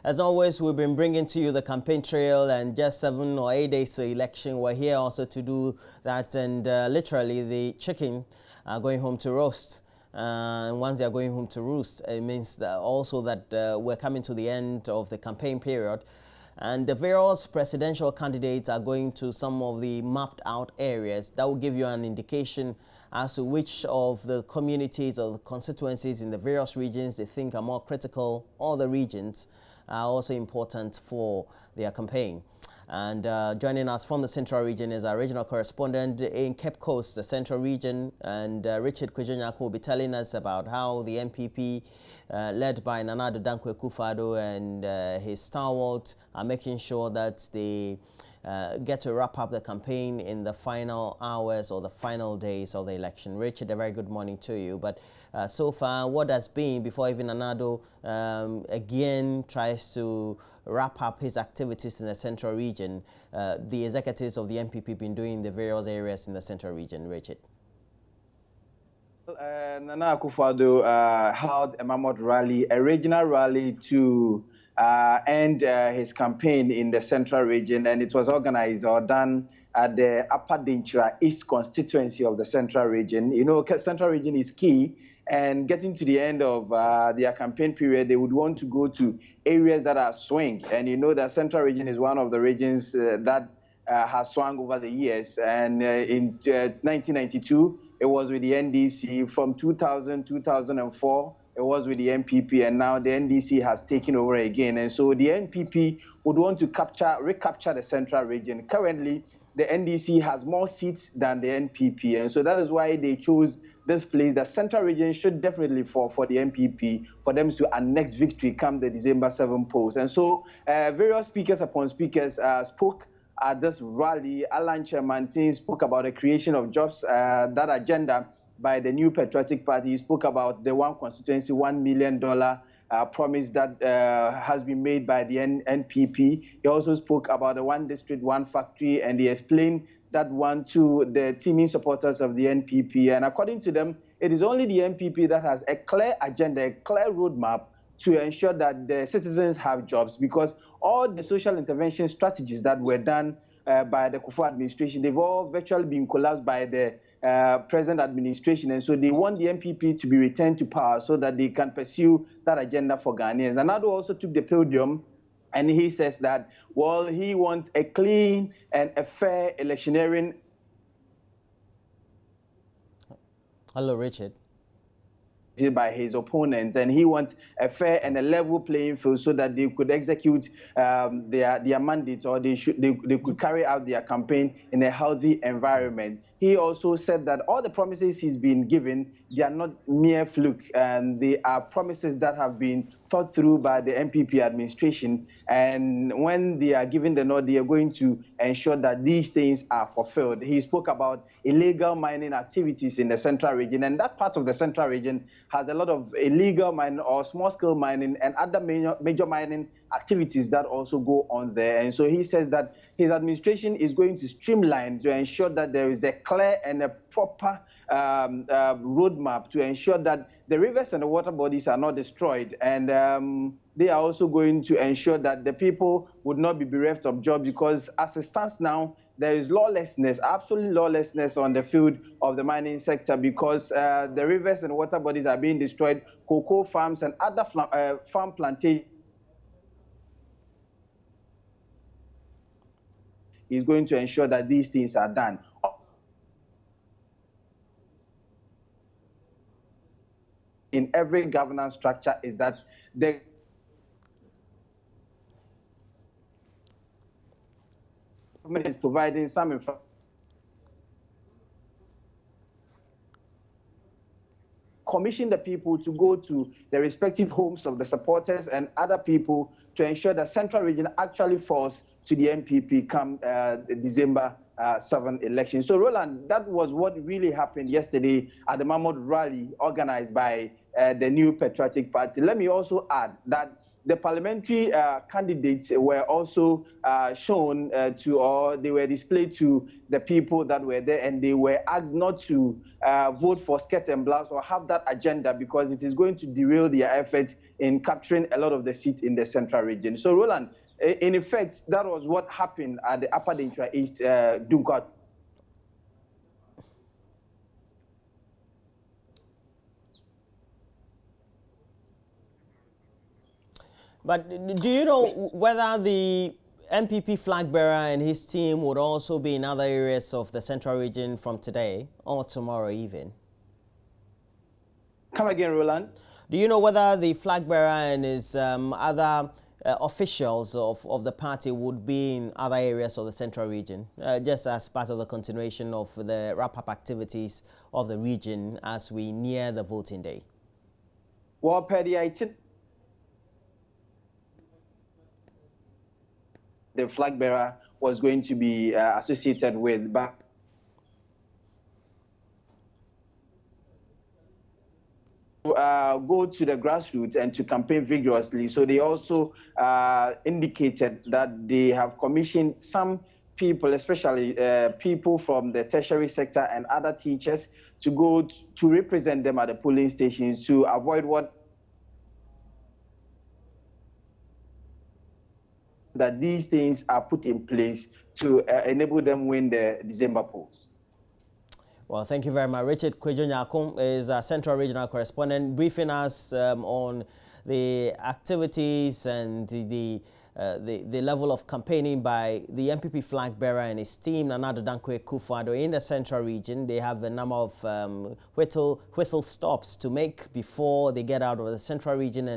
As always, we've been bringing to you the campaign trail, and just 7 or 8 days to election. We're here also to do that, and literally the chicken are going home to roast. And once they're going home to roost, it means that also that we're coming to the end of the campaign period. And the various presidential candidates are going to some of the mapped out areas. That will give you an indication as to which of the communities or the constituencies in the various regions they think are more critical, or the regions are also important for their campaign. And joining us from the Central Region is our regional correspondent in Cape Coast, the Central Region, and Richard Kwejohnyaku will be telling us about how the NPP, led by Nana Addo Akufo Addo and his stalwart, are making sure that they get to wrap up the campaign in the final hours or the final days of the election. Richard, a very good morning to you. But so far, what has been, before even Nana Addo again tries to wrap up his activities in the Central Region, the executives of the NPP been doing in the various areas in the Central Region, Richard? Nana Akufo Addo held a mammoth rally, a regional rally to end his campaign in the Central Region, and it was organized or done at the Upper Dinchira East constituency of the Central Region. You know, Central Region is key, and getting to the end of their campaign period, they would want to go to areas that are swing. And you know that Central Region is one of the regions that has swung over the years. And in 1992, it was with the NDC. From 2000, 2004, it was with the NPP, and now the NDC has taken over again. And so the NPP would want to recapture the Central Region. Currently, the NDC has more seats than the NPP, and so that is why they chose this place. The Central Region should definitely fall for the NPP for them to annex victory come the December 7 polls. And so various speakers upon speakers spoke at this rally. Alan Chairman spoke about the creation of jobs, that agenda by the New Patriotic Party. He spoke about the one constituency, $1 million promise that has been made by the NPP. He also spoke about the one district, one factory, and he explained that one to the teaming supporters of the NPP. And according to them, it is only the NPP that has a clear agenda, a clear roadmap to ensure that the citizens have jobs, because all the social intervention strategies that were done by the Akufo administration, they've all virtually been collapsed by the present administration. And so they want the NPP to be returned to power so that they can pursue that agenda for Ghanaians. And Addo also took the podium, and he says that, well, he wants a clean and a fair electioneering. Hello, Richard. By his opponents, and he wants a fair and a level playing field so that they could execute their mandate, or they could carry out their campaign in a healthy environment. He also said that all the promises he's been given, they are not mere fluke, and they are promises that have been thought through by the NPP administration. And when they are given the nod, they are going to ensure that these things are fulfilled. He spoke about illegal mining activities in the Central Region, and that part of the Central Region has a lot of illegal mining or small-scale mining and other major mining activities that also go on there. And so he says that his administration is going to streamline to ensure that there is a clear and a proper roadmap to ensure that the rivers and the water bodies are not destroyed. And they are also going to ensure that the people would not be bereft of jobs, because as it stands now, there is lawlessness, absolute lawlessness on the field of the mining sector, because the rivers and water bodies are being destroyed. Cocoa farms and other farm plantations is going to ensure that these things are done. In every governance structure is that the government is providing some information, commission the people to go to the respective homes of the supporters and other people to ensure that Central Region actually falls to the NPP come December 7 election. So, Roland, that was what really happened yesterday at the mammoth rally organized by the New Patriotic Party. Let me also add that the parliamentary candidates were also shown or they were displayed to the people that were there, and they were asked not to vote for skirt and blouse or have that agenda, because it is going to derail their efforts in capturing a lot of the seats in the central region. So, Roland, in effect, that was what happened at the Upper Dentra East Dunkwa. But do you know whether the MPP flag bearer and his team would also be in other areas of the central region from today or tomorrow even? Come again, Roland. Do you know whether the flag bearer and his other officials of the party would be in other areas of the central region, just as part of the continuation of the wrap-up activities of the region as we near the voting day? Well, the flag bearer was going to be associated with, but go to the grassroots and to campaign vigorously. So they also indicated that they have commissioned some people, especially people from the tertiary sector and other teachers, to go to represent them at the polling stations to avoid that these things are put in place to enable them win the December polls. Well, thank you very much. Richard Kwejo-Nyakum is a Central Regional Correspondent, briefing us on the activities and the level of campaigning by the MPP flag bearer and his team, Nana Addo Dankwa Akufo Addo, in the Central Region. They have a number of whistle stops to make before they get out of the Central Region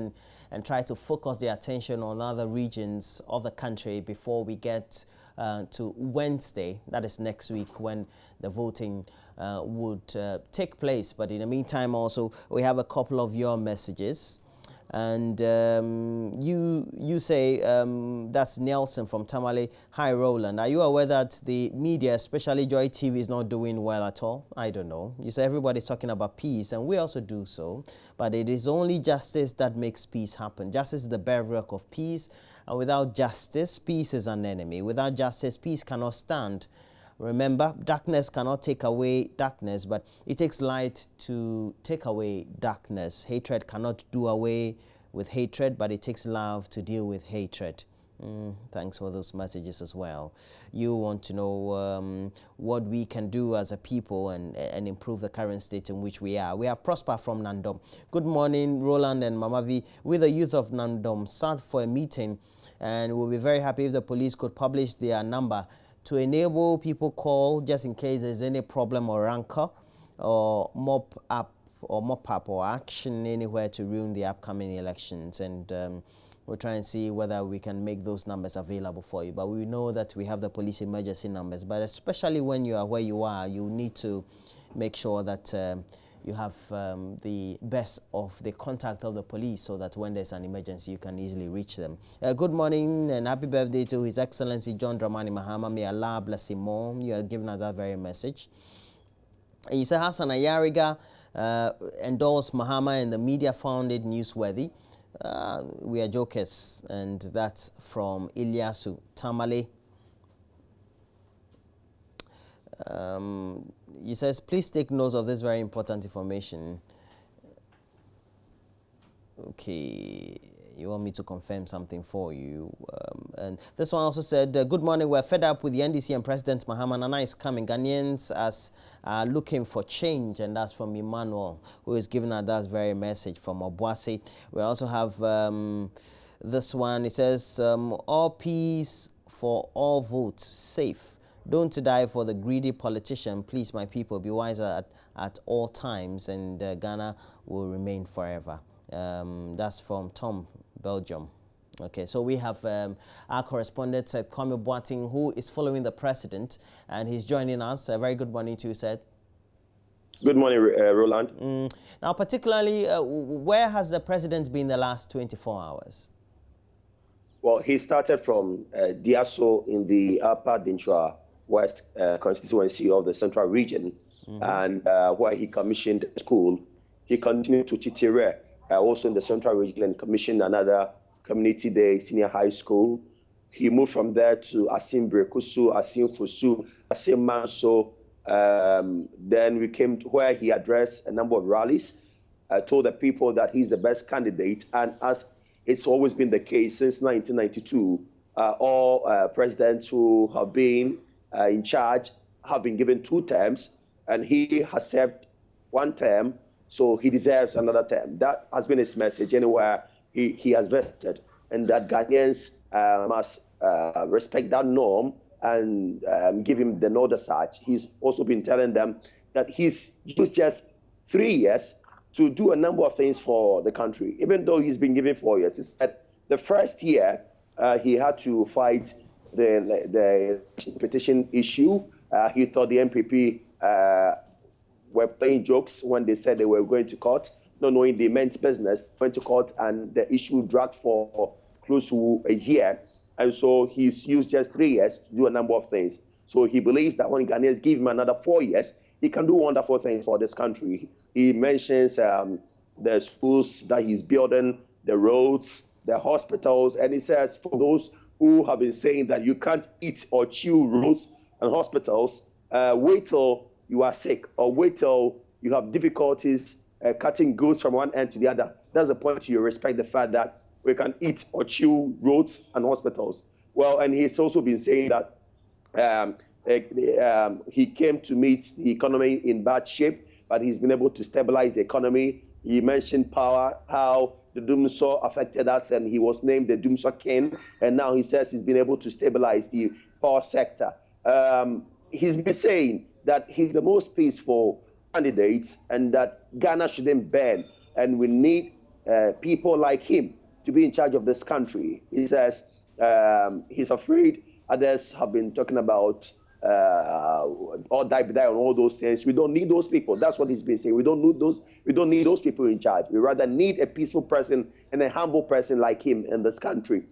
and try to focus their attention on other regions of the country before we get to Wednesday, that is next week, when the voting would take place. But in the meantime, also, we have a couple of your messages. And you say, that's Nelson from Tamale. Hi, Roland. Are you aware that the media, especially Joy TV, is not doing well at all? I don't know. You say everybody's talking about peace, and we also do so. But it is only justice that makes peace happen. Justice is the bedrock of peace. And without justice, peace is an enemy. Without justice, peace cannot stand. Remember, darkness cannot take away darkness, but it takes light to take away darkness. Hatred cannot do away with hatred, but it takes love to deal with hatred. Thanks for those messages as well. You want to know what we can do as a people and improve the current state in which we are. We have Prosper from Nandom. Good morning, Roland and Mamavi. With the youth of Nandom, sat for a meeting, and we'll be very happy if the police could publish their number to enable people call just in case there's any problem or rancor or mop up or action anywhere to ruin the upcoming elections. And we'll try and see whether we can make those numbers available for you. But we know that we have the police emergency numbers. But especially when you are where you are, you need to make sure that you have the best of the contact of the police, so that when there's an emergency, you can easily reach them. Good morning and happy birthday to His Excellency John Dramani Mahama. May Allah bless him more. You are giving us that very message. And you say Hassan Ayariga endorsed Mahama and the media found it newsworthy. We are jokers. And that's from Ilyasu Tamale. He says, please take note of this very important information. Okay, you want me to confirm something for you. And this one also said, good morning, we're fed up with the NDC and President Mahama. Nana is coming. Ghanaians are looking for change. And that's from Emmanuel, who is giving us that very message from Obuasi. We also have this one. It says, all peace for all votes, safe. Don't die for the greedy politician. Please, my people, be wiser at all times, and Ghana will remain forever. That's from Tom, Belgium. Okay, so we have our correspondent, Kwame Boateng, who is following the president, and he's joining us. A very good morning to you, Seth. Good morning, Roland. Now, particularly, where has the president been the last 24 hours? Well, he started from Diaso in the Upper Dentra West constituency of the Central Region, and where he commissioned a school. He continued to Titire, also in the Central Region, and commissioned another Community Day Senior High School. He moved from there to Asim Brekusu, Asim Fusu, Asim Manso. Then we came to where he addressed a number of rallies, told the people that he's the best candidate. And as it's always been the case since 1992, all presidents who have been in charge have been given 2 terms, and he has served 1 term, so he deserves another term. That has been his message anywhere he has vested, and that Ghanaians must respect that norm and give him the nod as such. He's also been telling them that he's used just 3 years to do a number of things for the country, even though he's been given 4 years. He said the first year he had to fight the petition issue. He thought the MPP were playing jokes when they said they were going to court, not knowing they meant business, went to court, and the issue dragged for close to a year. And so he's used just 3 years to do a number of things. So he believes that when Ghanaians give him another 4 years, he can do wonderful things for this country. He mentions the schools that he's building, the roads, the hospitals, and he says for those who have been saying that you can't eat or chew roads and hospitals, wait till you are sick, or wait till you have difficulties cutting goods from one end to the other. That's the point. You respect the fact that we can eat or chew roads and hospitals. Well, and he's also been saying that he came to meet the economy in bad shape, but he's been able to stabilize the economy. He mentioned power, how the Dumsor affected us, and he was named the Dumsor King, and now he says he's been able to stabilize the power sector. He's been saying that he's the most peaceful candidate and that Ghana shouldn't burn, and we need people like him to be in charge of this country. He says he's afraid others have been talking about all die on all those things. We don't need those people. That's what he's been saying. We don't need those people in charge. We rather need a peaceful person and a humble person like him in this country.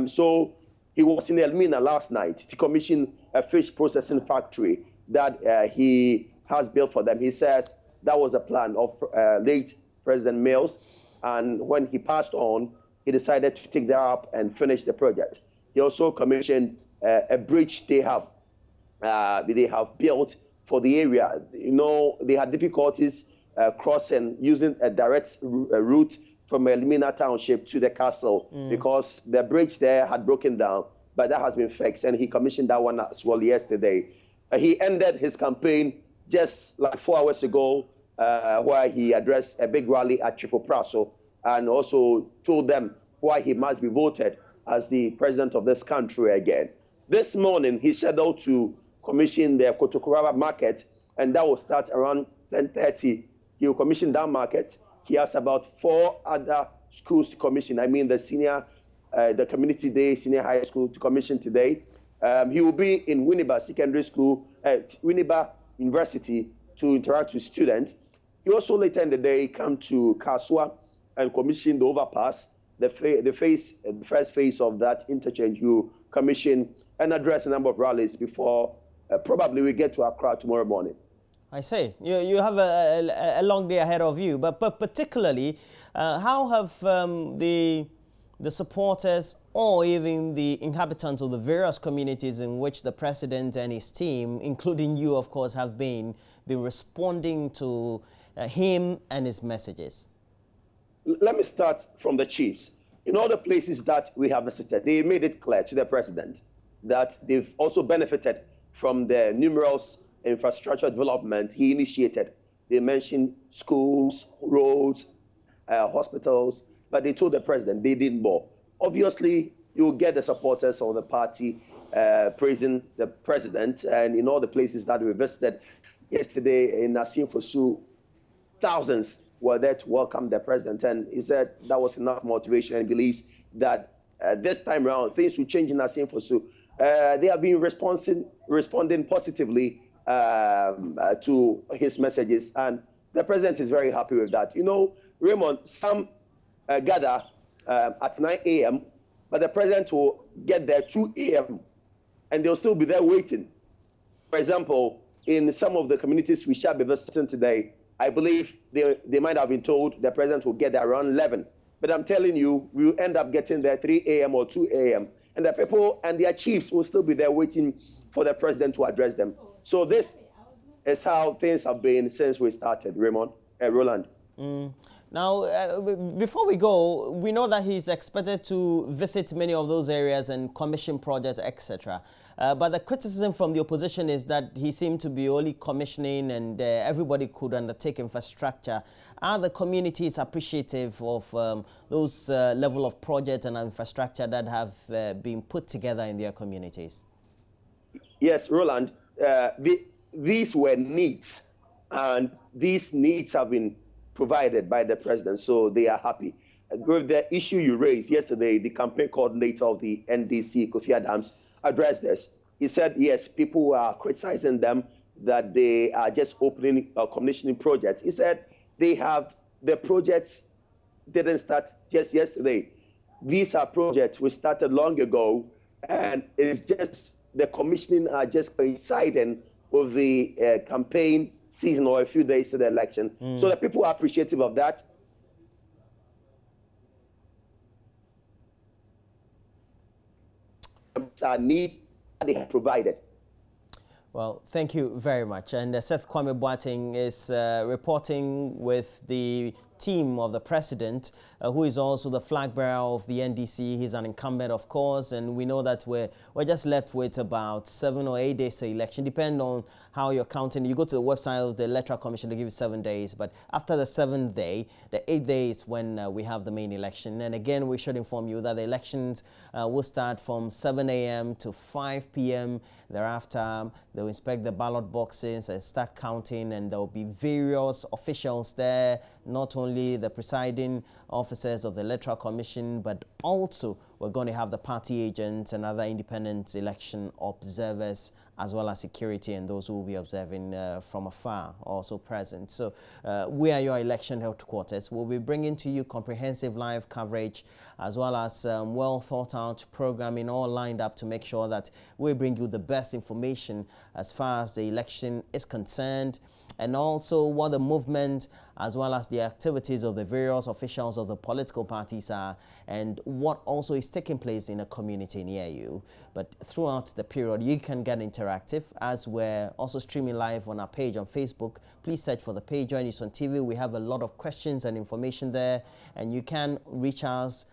So he was in Elmina last night to commission a fish processing factory that he has built for them. He says that was a plan of late President Mills, and when he passed on, he decided to take that up and finish the project. He also commissioned a bridge they have built for the area. You know, they had difficulties crossing using a direct route from Elmina Township to the castle because the bridge there had broken down, but that has been fixed, and he commissioned that one as well yesterday. He ended his campaign just like 4 hours ago, where he addressed a big rally at Chifopraso and also told them why he must be voted as the president of this country again. This morning, he's scheduled to commission the Kotokoraba market, and that will start around 10:30. He will commission that market. He has about 4 other schools to commission. I mean, the Community Day Senior High School to commission today. He will be in Winneba Secondary School at Winneba University to interact with students. He also later in the day come to Kasua and commission the overpass, the first phase of that interchange. You commission and address a number of rallies before probably we get to Accra tomorrow morning. I say you have a long day ahead of you, but particularly, how have the supporters or even the inhabitants of the various communities in which the president and his team, including you, of course, have been responding to him and his messages? Let me start from the chiefs. In all the places that we have visited, they made it clear to the president that they've also benefited from the numerous infrastructure development he initiated. They mentioned schools, roads, hospitals, but they told the president they did more. Obviously, you'll get the supporters of the party praising the president, and in all the places that we visited yesterday in Asim Fosu, thousands were there to welcome the president, and he said that was enough motivation and believes that this time around things will change in Asim Fosu. They have been responding positively to his messages, and the president is very happy with that. You know, Raymond, some gather at 9 a.m., but the president will get there 2 a.m., and they'll still be there waiting. For example, in some of the communities we shall be visiting today, I believe they might have been told the president will get there around 11, But I'm telling you, we'll end up getting there 3 a.m. or 2 a.m. And the people and their chiefs will still be there waiting for the president to address them. So this is how things have been since we started, Roland. Now, before we go, we know that he's expected to visit many of those areas and commission projects, etc. But the criticism from the opposition is that he seemed to be only commissioning and everybody could undertake infrastructure. Are the communities appreciative of those level of projects and infrastructure that have been put together in their communities? Yes, Roland, these were needs, and these needs have been provided by the president, so they are happy. With the issue you raised yesterday, the campaign coordinator of the NDC, Akufo Addo, addressed this. He said, yes, people are criticizing them that they are just opening commissioning projects. He said the projects didn't start just yesterday. These are projects we started long ago, and it's just the commissioning are just coinciding with the campaign season or a few days to the election. So the people are appreciative of that. Needs they have provided. Well, thank you very much. And Seth Kwame Boateng is reporting with the team of the president, who is also the flag bearer of the NDC. He's an incumbent, of course, and we know that we're just left with about 7 or 8 days to election, depending on how you're counting. You go to the website of the Electoral Commission, they give you 7 days, but after the 7th day, the 8th day is when we have the main election. And again, we should inform you that the elections will start from 7 a.m. to 5 p.m. Thereafter, they'll inspect the ballot boxes and start counting, and there will be various officials there, not only the presiding officers of the Electoral Commission, but also we're going to have the party agents and other independent election observers, as well as security and those who will be observing from afar also present. So we are your election headquarters. We'll be bringing to you comprehensive live coverage as well as well thought out programming all lined up to make sure that we bring you the best information as far as the election is concerned, and also what the movement as well as the activities of the various officials of the political parties are, and what also is taking place in a community near you. But throughout the period, you can get interactive as we're also streaming live on our page on Facebook. Please search for the page, Join Us on TV. We have a lot of questions and information there, and you can reach us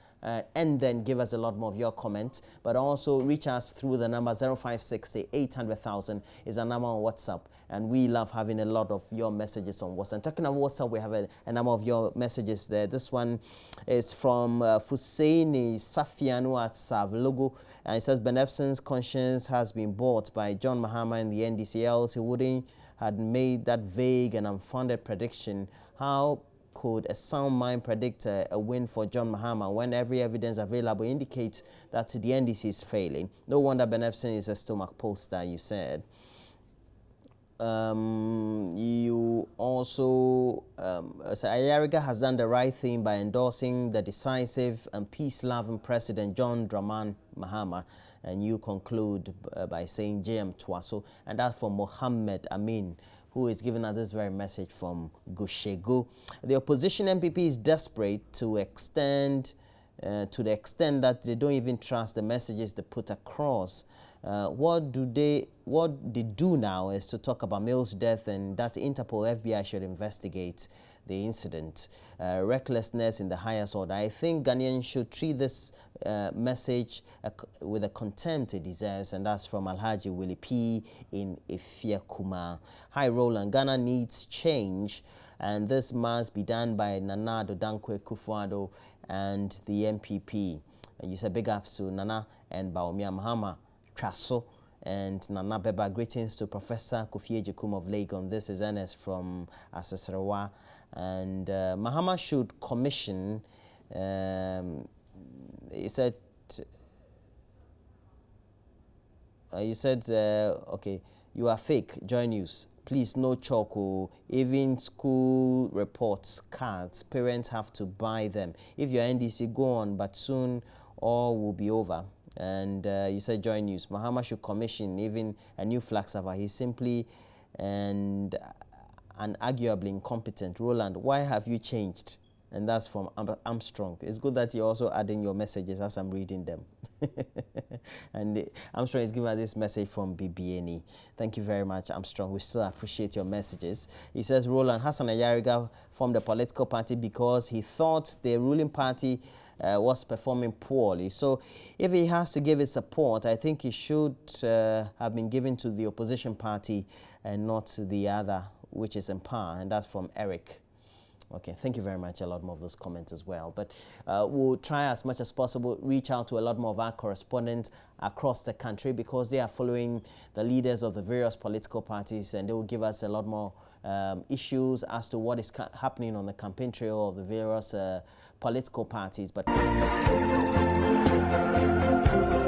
and then give us a lot more of your comments, but also reach us through the number 0560 800,000 is a number on WhatsApp, and we love having a lot of your messages on WhatsApp. And talking about WhatsApp, we have a number of your messages there. This one is from Fuseini Safianu at Savlogo, and it says Benepson's conscience has been bought by John Mahama and the NDCLs. He wouldn't had made that vague and unfounded prediction. How could a sound mind predict a win for John Mahama when every evidence available indicates that the NDC is failing? No wonder Benepson is a stomach poster, you said. You also say Ayariga has done the right thing by endorsing the decisive and peace-loving President John Dramani Mahama. And you conclude by saying JM Twaso, and that's from Mohammed Amin, who is giving us this very message from Gushegu. The opposition MPP is desperate to the extent that they don't even trust the messages they put across. What they do now is to talk about Mill's death, and that Interpol FBI should investigate the incident. Recklessness in the highest order. I think Ghanaians should treat this message with the contempt it deserves, and that's from Alhaji Willie P. in Ifiakuma. Hi Roland, Ghana needs change, and this must be done by Nana Addo Dankwa Akufo Addo and the MPP. And you said big ups to Nana and Baumia Mahama Traso and Nana Beba. Greetings to Professor Kofi Ejekum of Legon. This is Ernest from Asesrewa. And Mahama should commission, you said, okay, you are fake, Join News. Please, no choco. Even school reports, cards, parents have to buy them. If you're NDC, go on, but soon all will be over. And you said Join News. Mahama should commission even a new flag server. He's simply and arguably incompetent. Roland, why have you changed? And that's from Armstrong. It's good that you're also adding your messages as I'm reading them. And Armstrong is giving us this message from BBNE. Thank you very much, Armstrong. We still appreciate your messages. He says Roland Hassan Ayariga formed a political party because he thought the ruling party was performing poorly. So if he has to give his support, I think he should have been given to the opposition party and not the other, which is in power. And that's from Eric. Okay, thank you very much. A lot more of those comments as well. But we'll try as much as possible, reach out to a lot more of our correspondents across the country because they are following the leaders of the various political parties, and they will give us a lot more issues as to what is happening on the campaign trail of the various political parties. But